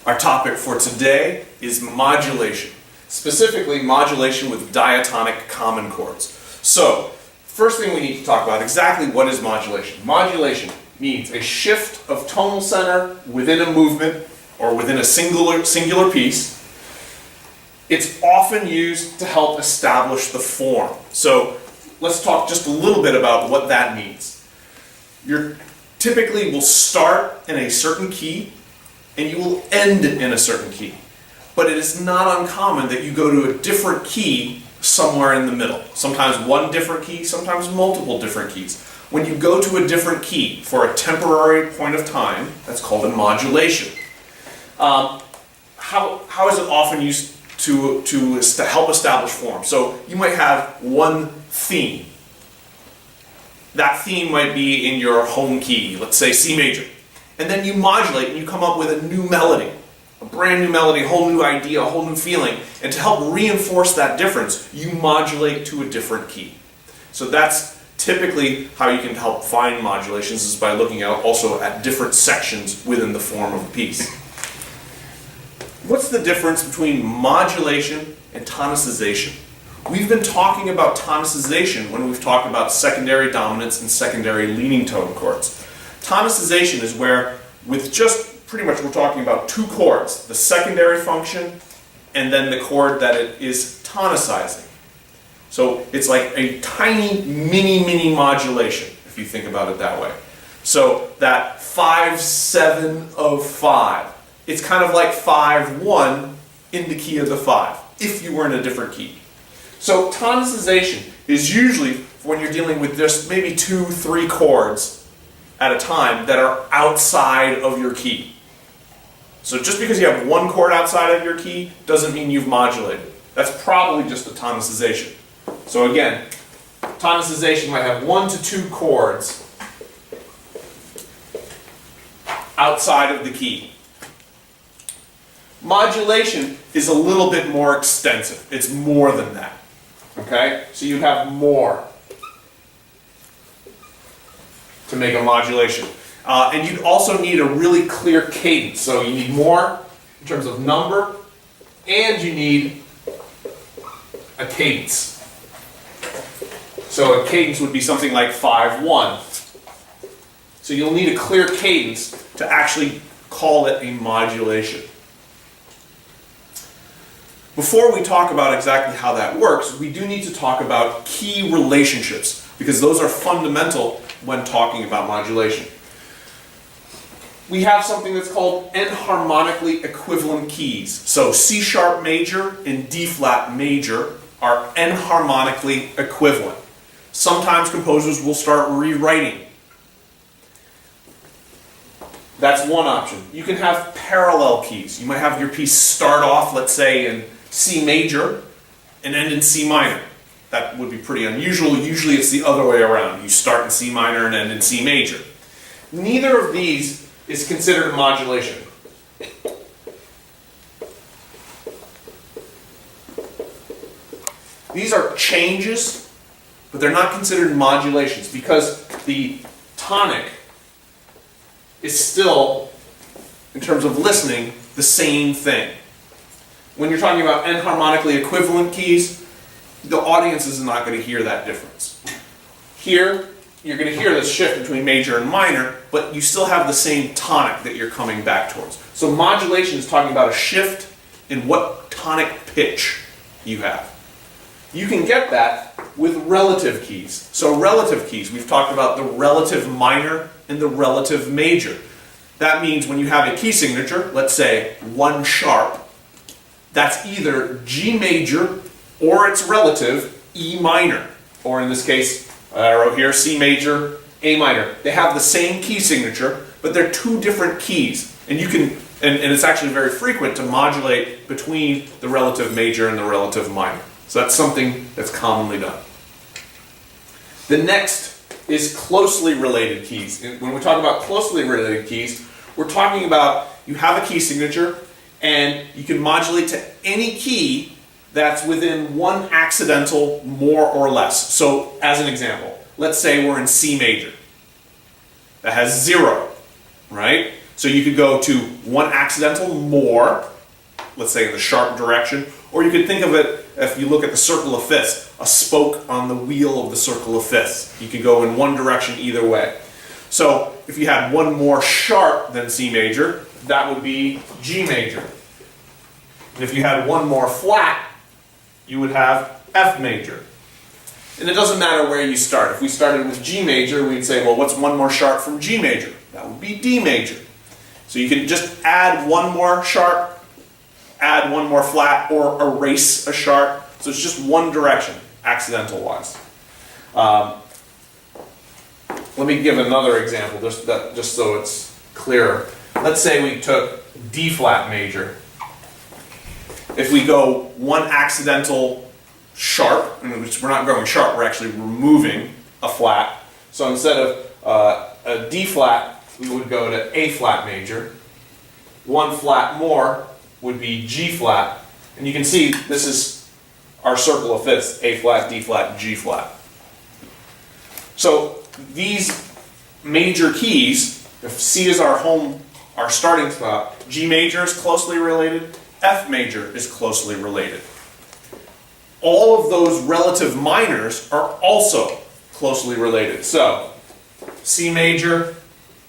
Our topic for today is modulation, specifically modulation with diatonic common chords. So, first thing we need to talk about, exactly what is modulation. Modulation means a shift of tonal center within a movement or within a singular piece. It's often used to help establish the form. So, let's talk just a little bit about what that means. You typically will start in a certain key and you will end in a certain key. But it is not uncommon that you go to a different key somewhere in the middle. Sometimes one different key, sometimes multiple different keys. When you go to a different key for a temporary point of time, that's called a modulation. How is it often used to help establish form? So you might have one theme. That theme might be in your home key, let's say C major. And then you modulate and you come up with a new melody, a brand new melody, a whole new idea, a whole new feeling. And to help reinforce that difference, you modulate to a different key. So that's typically how you can help find modulations, is by looking also at different sections within the form of a piece. What's the difference between modulation and tonicization? We've been talking about tonicization when we've talked about secondary dominance and secondary leading tone chords. Tonicization is where, with just pretty much we're talking about two chords, the secondary function and then the chord that it is tonicizing. So it's like a tiny mini modulation, if you think about it that way. So that 5-7 of 5, it's kind of like 5-1 in the key of the 5, if you were in a different key. So tonicization is usually when you're dealing with just maybe 2-3 chords at a time that are outside of your key. So just because you have one chord outside of your key doesn't mean you've modulated. That's probably just a tonicization. So again, tonicization might have 1 to 2 chords outside of the key. Modulation is a little bit more extensive. It's more than that. Okay? So you have more to make a modulation. And you'd also need a really clear cadence. So you need more in terms of number, and you need a cadence. So a cadence would be something like 5-1. So you'll need a clear cadence to actually call it a modulation. Before we talk about exactly how that works, we do need to talk about key relationships, because those are fundamental when talking about modulation. We have something that's called enharmonically equivalent keys. So C sharp major and D flat major are enharmonically equivalent. Sometimes composers will start rewriting. That's one option. You can have parallel keys. You might have your piece start off, let's say, in C major and end in C minor. That would be pretty unusual. Usually it's the other way around. You start in C minor and end in C major. Neither of these is considered a modulation. These are changes, but they're not considered modulations because the tonic is still, in terms of listening, the same thing. When you're talking about enharmonically equivalent keys, the audience is not going to hear that difference. Here, you're going to hear this shift between major and minor, but you still have the same tonic that you're coming back towards. So modulation is talking about a shift in what tonic pitch you have. You can get that with relative keys. So relative keys, we've talked about the relative minor and the relative major. That means when you have a key signature, let's say 1 sharp, that's either G major or its relative, E minor. Or in this case, I wrote here, C major, A minor. They have the same key signature, but they're two different keys. And you can, and it's actually very frequent to modulate between the relative major and the relative minor. So that's something that's commonly done. The next is closely related keys. And when we talk about closely related keys, we're talking about you have a key signature and you can modulate to any key that's within one accidental more or less. So as an example, let's say we're in C major. That has 0, right? So you could go to one accidental more, let's say in the sharp direction, or you could think of it, if you look at the circle of fifths, a spoke on the wheel of the circle of fifths. You could go in one direction either way. So if you had one more sharp than C major, that would be G major. And if you had one more flat, you would have F major. And it doesn't matter where you start. If we started with G major, we'd say, well, what's one more sharp from G major? That would be D major. So you can just add one more sharp, add one more flat, or erase a sharp. So it's just one direction, accidental-wise. Let me give another example, just so it's clearer. Let's say we took D flat major. If we go one accidental sharp, which we're not going sharp, we're actually removing a flat. So instead of a D flat, we would go to A flat major. One flat more would be G flat. And you can see this is our circle of fifths, A flat, D flat, G flat. So these major keys, if C is our starting spot, G major is closely related, F major is closely related. All of those relative minors are also closely related. So C major,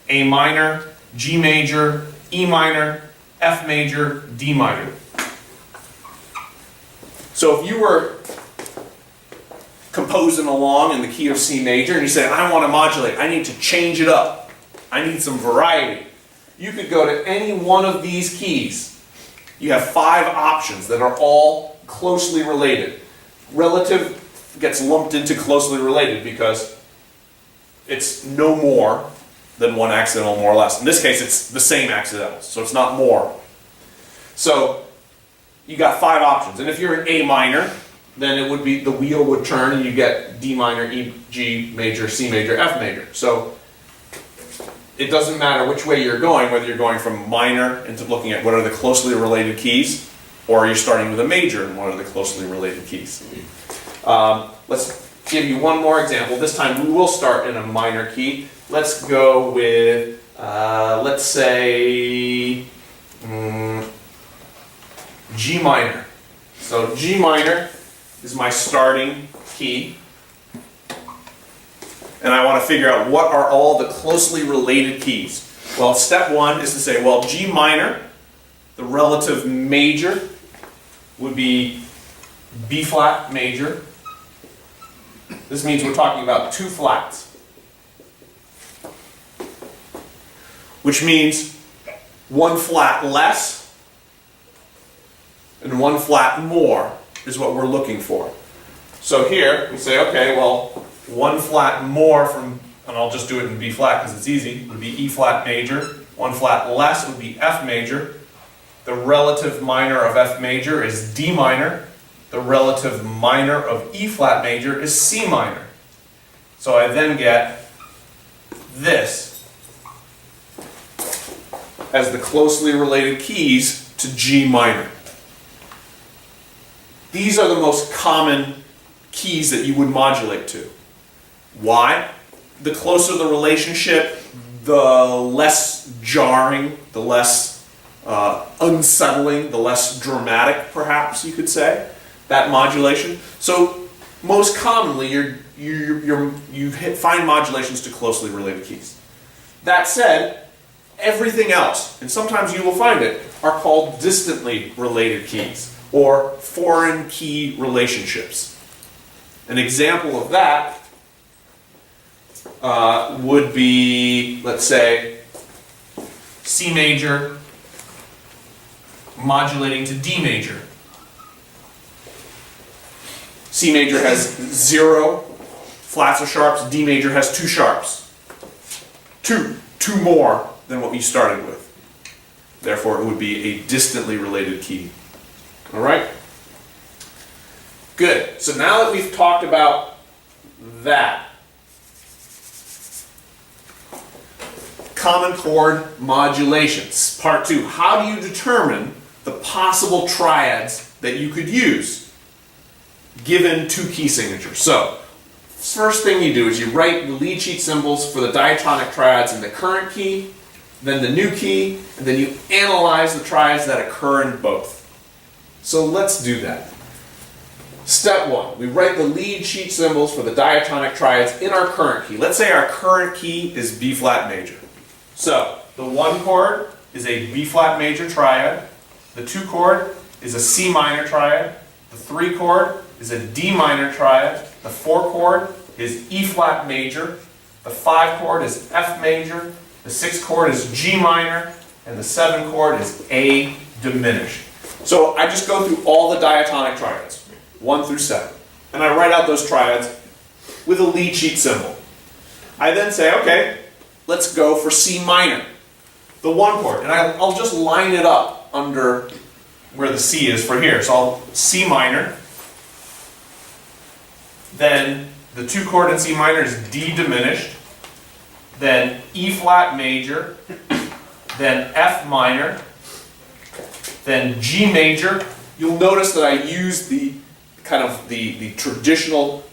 A minor, G major, E minor, F major, D minor. So if you were composing along in the key of C major and you say, I want to modulate, I need to change it up, I need some variety, you could go to any one of these keys. You have 5 options that are all closely related. Relative gets lumped into closely related because it's no more than one accidental, more or less. In this case, it's the same accidental, so it's not more. So you got 5 options, and if you're in A minor, then it would be the wheel would turn and you get D minor, E, G major, C major, F major. So it doesn't matter which way you're going, whether you're going from minor into looking at what are the closely related keys, or you're starting with a major and what are the closely related keys. Let's give you one more example. This time we will start in a minor key. Let's go with, let's say, G minor. So G minor is my starting key. And I want to figure out what are all the closely related keys. Well, step 1 is to say, well, G minor, the relative major, would be B flat major. This means we're talking about 2 flats. Which means 1 flat less and 1 flat more is what we're looking for. So here we say, okay, well, 1 flat more from, and I'll just do it in B flat because it's easy, would be E flat major. 1 flat less would be F major. The relative minor of F major is D minor. The relative minor of E flat major is C minor. So I then get this as the closely related keys to G minor. These are the most common keys that you would modulate to. Why? The closer the relationship, the less jarring, the less unsettling, the less dramatic, perhaps you could say, that modulation. So most commonly, you find modulations to closely related keys. That said, everything else, and sometimes you will find it, are called distantly related keys, or foreign key relationships. An example of that would be, let's say, C major modulating to D major. C major has 0 flats or sharps, D major has 2 sharps. Two more than what we started with. Therefore, it would be a distantly related key. All right? Good. So now that we've talked about that, common chord modulations. Part 2. How do you determine the possible triads that you could use given 2 key signatures? So, first thing you do is you write the lead sheet symbols for the diatonic triads in the current key then the new key, and then you analyze the triads that occur in both. So let's do that. Step one, we write the lead sheet symbols for the diatonic triads in our current key. Let's say our current key is B flat major. So the 1 chord is a B flat major triad, the 2 chord is a C minor triad, the 3 chord is a D minor triad, the 4 chord is E flat major, the 5 chord is F major, the 6 chord is G minor, and the 7 chord is A diminished. So I just go through all the diatonic triads, 1 through 7, and I write out those triads with a lead sheet symbol. I then say, okay, let's go for C minor, the 1 chord, and I'll just line it up under where the C is for here. So I'll C minor, then the 2 chord in C minor is D diminished, then E flat major, then F minor, then G major. You'll notice that I use the kind of the traditional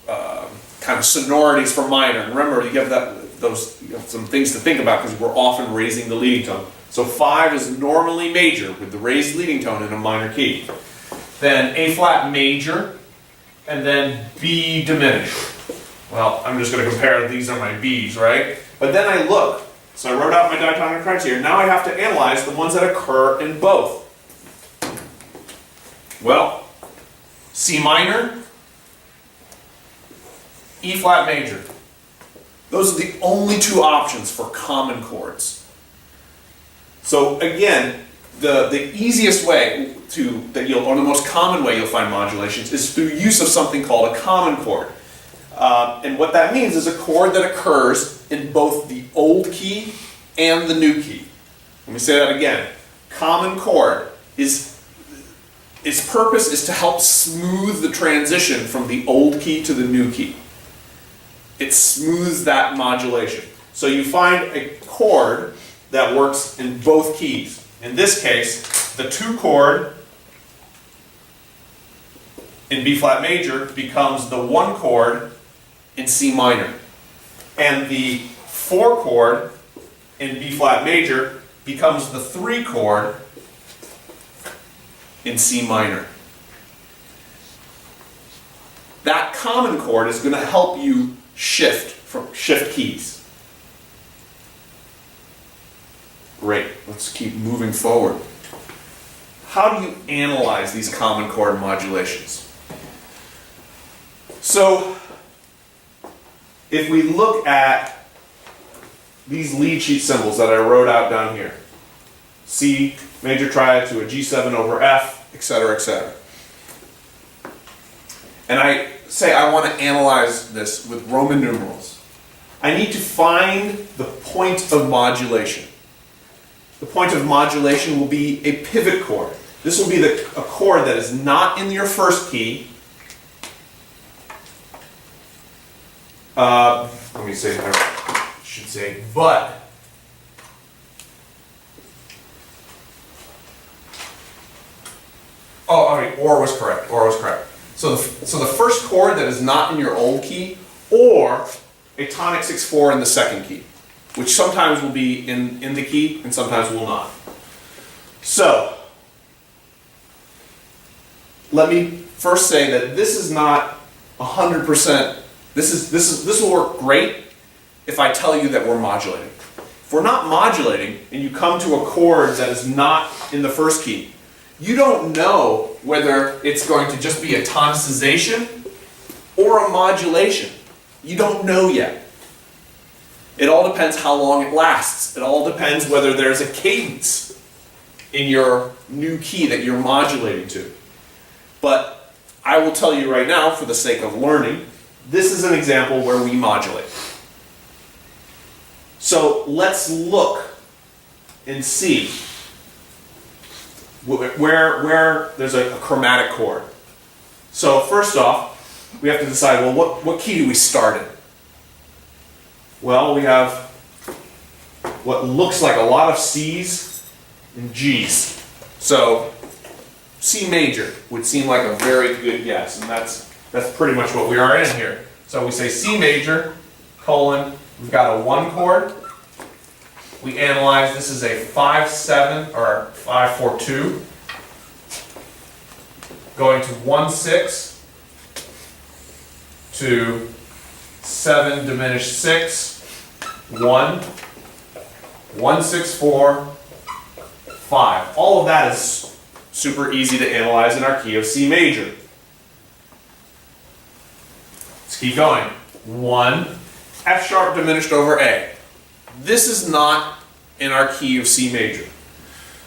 kind of sonorities for minor. And remember, you have some things to think about because we're often raising the leading tone. So 5 is normally major with the raised leading tone in a minor key. Then A flat major, and then B diminished. Well, I'm just going to compare, these are my B's, right? But then I look, so I wrote out my diatonic triads here. Now I have to analyze the ones that occur in both. Well, C minor, E flat major. Those are the only 2 options for common chords. So again, the easiest way or the most common way you'll find modulations is through use of something called a common chord. And what that means is a chord that occurs in both the old key and the new key. Let me say that again. Common chord its purpose is to help smooth the transition from the old key to the new key. It smooths that modulation. So you find a chord that works in both keys. In this case, the 2 chord in B flat major becomes the 1 chord in C minor. And the 4 chord in B flat major becomes the 3 chord in C minor. That common chord is going to help you shift keys. Great, let's keep moving forward. How do you analyze these common chord modulations? So, if we look at these lead sheet symbols that I wrote out down here, C major triad to a G7 over F, etc., etc. And I say I want to analyze this with Roman numerals. I need to find the point of modulation. The point of modulation will be a pivot chord. This will be a chord that is not in your first key. Let me say, I should say, but. Oh, all right, or was correct. Or was correct. So the first chord that is not in your old key, or a tonic 6/4 in the second key, which sometimes will be in the key and sometimes will not. So, let me first say that this is not 100%, this will work great if I tell you that we're modulating. If we're not modulating and you come to a chord that is not in the first key, you don't know whether it's going to just be a tonicization or a modulation. You don't know yet. It all depends how long it lasts. It all depends whether there's a cadence in your new key that you're modulating to. But I will tell you right now, for the sake of learning, this is an example where we modulate. So let's look and see where there's a chromatic chord. So first off, we have to decide, well, what key do we start in? Well, we have what looks like a lot of C's and G's. So C major would seem like a very good guess, and that's pretty much what we are in here. So we say C major, colon, we've got a 1 chord, we analyze, this is a 5-7 or 5-4-2, going to 1-6 to 7 diminished 6, 1, 1-6-4, 5. All of that is super easy to analyze in our key of C major. Let's keep going. 1, F sharp diminished over A. This is not in our key of C major.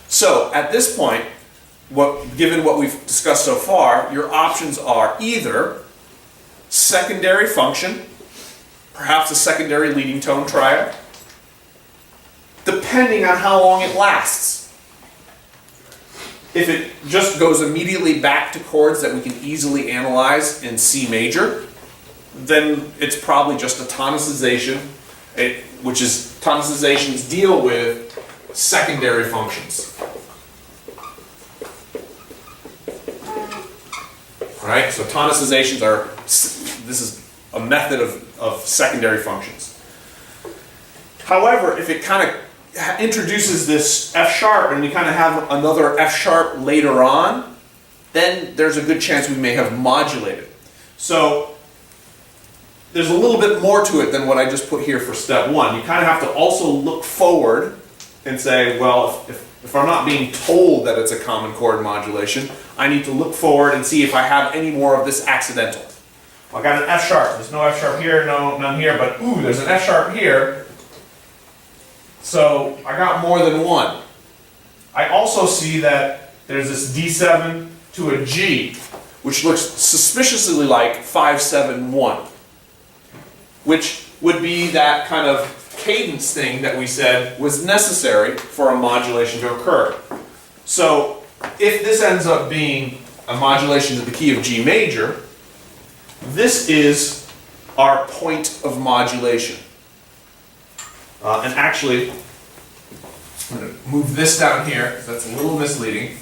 So at this point, given what we've discussed so far, your options are either secondary function, perhaps a secondary leading tone triad, depending on how long it lasts. If it just goes immediately back to chords that we can easily analyze in C major, then it's probably just a tonicization, which is tonicizations deal with secondary functions. Alright, so tonicizations are, this is a method of secondary functions. However, if it kind of introduces this F sharp and we kind of have another F sharp later on, then there's a good chance we may have modulated. So there's a little bit more to it than what I just put here for step 1. You kind of have to also look forward and say, well, if I'm not being told that it's a common chord modulation, I need to look forward and see if I have any more of this accidental. Well, I got an F sharp. There's no F sharp here, no, none here, but ooh, there's an F sharp here. So I got more than one. I also see that there's this D7 to a G, which looks suspiciously like 5-7-1, which would be that kind of cadence thing that we said was necessary for a modulation to occur. So if this ends up being a modulation to the key of G major, this is our point of modulation. And actually, I'm going to move this down here, because that's a little misleading.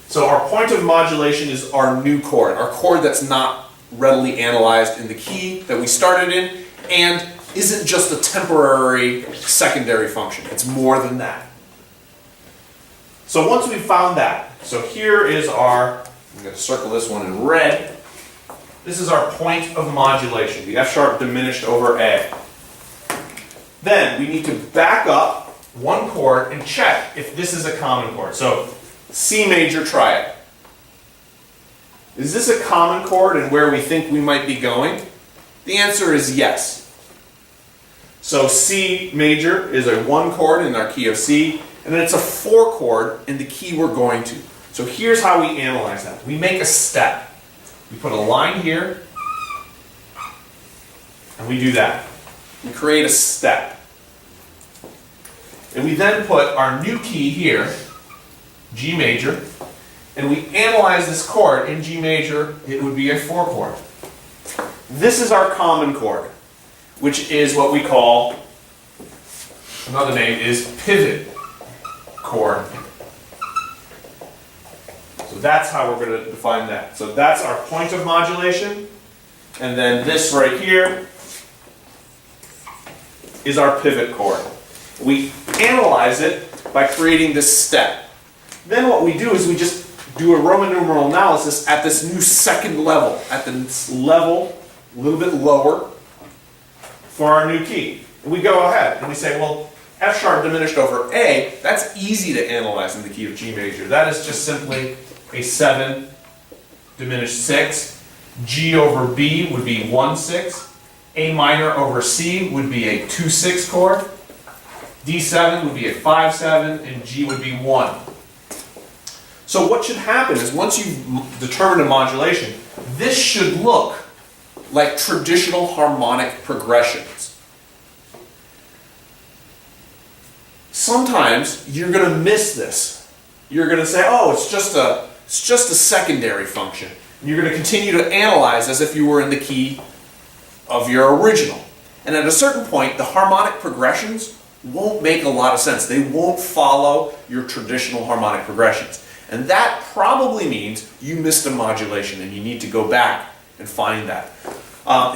So our point of modulation is our new chord, our chord that's not readily analyzed in the key that we started in, and isn't just a temporary secondary function. It's more than that. So once we've found that, so here is our, I'm going to circle this one in red, this is our point of modulation, the F sharp diminished over A. Then we need to back up one chord and check if this is a common chord. So C major triad. Is this a common chord and where we think we might be going? The answer is yes. So C major is a 1 chord in our key of C, and then it's a 4 chord in the key we're going to. So here's how we analyze that. We make a step. We put a line here, and we do that. We create a step. And we then put our new key here, G major, and we analyze this chord in G major. It would be a 4 chord. This is our common chord, which is what we call, another name is pivot chord. So that's how we're going to define that. So that's our point of modulation, and then this right here is our pivot chord. We analyze it by creating this step. Then what we do is we just do a Roman numeral analysis at this new second level, at this level a little bit lower for our new key. And we go ahead and we say, well, F sharp diminished over A, that's easy to analyze in the key of G major. That is just simply a 7 diminished 6. G over B would be 1-6. A minor over C would be a 2-6 chord. D7 would be a 5-7, and G would be 1. So what should happen is once you've determined a modulation, this should look like traditional harmonic progressions. Sometimes you're going to miss this. You're going to say, oh, it's just a secondary function. And you're going to continue to analyze as if you were in the key of your original. And at a certain point, the harmonic progressions won't make a lot of sense. They won't follow your traditional harmonic progressions. And that probably means you missed a modulation and you need to go back and find that.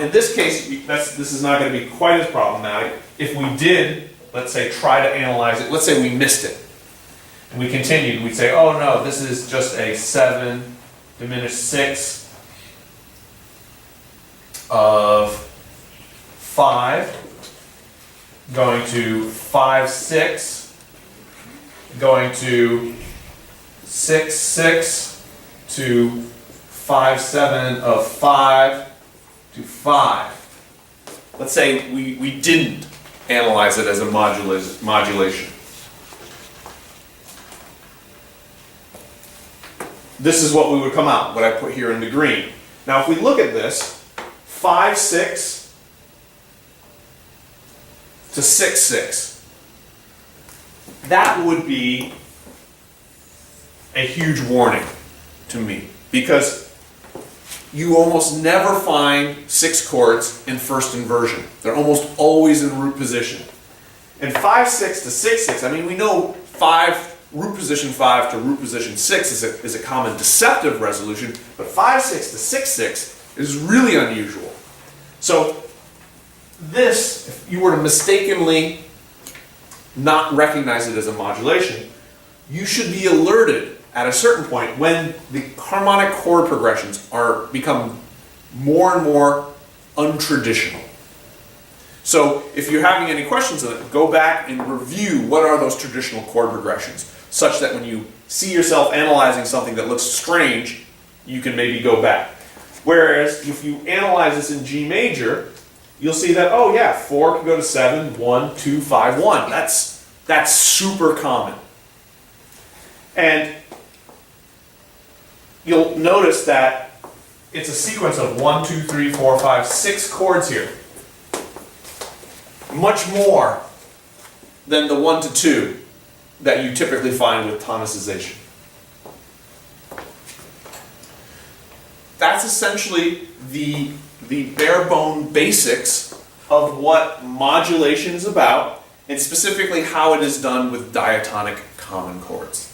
In this case, this is not going to be quite as problematic. If we did let's say, try to analyze it. Let's say we missed it. And we continued. We'd say, oh no, this is just a 7 diminished 6 of 5, going to 5, 6, going to 6, 6, to 5, 7 of 5, to 5. Let's say we didn't analyze it as a modulation. This is what we would come out, what I put here in the green. Now if we look at this, 5, 6 to 6, 6. That would be a huge warning to me, because you almost never find 6 chords in first inversion. They're almost always in root position. And 5, 6 to 6, 6, I mean, we know root position 5 to root position 6 is a common deceptive resolution, but 5, 6 to 6, 6 is really unusual. So this, if you were to mistakenly not recognize it as a modulation, you should be alerted at a certain point when the harmonic chord progressions become more and more untraditional. So if you're having any questions on it, go back and review what are those traditional chord progressions, such that when you see yourself analyzing something that looks strange, you can maybe go back. Whereas if you analyze this in G major, you'll see that, oh yeah, 4 can go to 7, 1, 2, 5, 1. That's super common. And you'll notice that it's a sequence of 1, 2, 3, 4, 5, 6 chords here. Much more than the 1 to 2 that you typically find with tonicization. That's essentially the bare bone basics of what modulation is about, and specifically how it is done with diatonic common chords.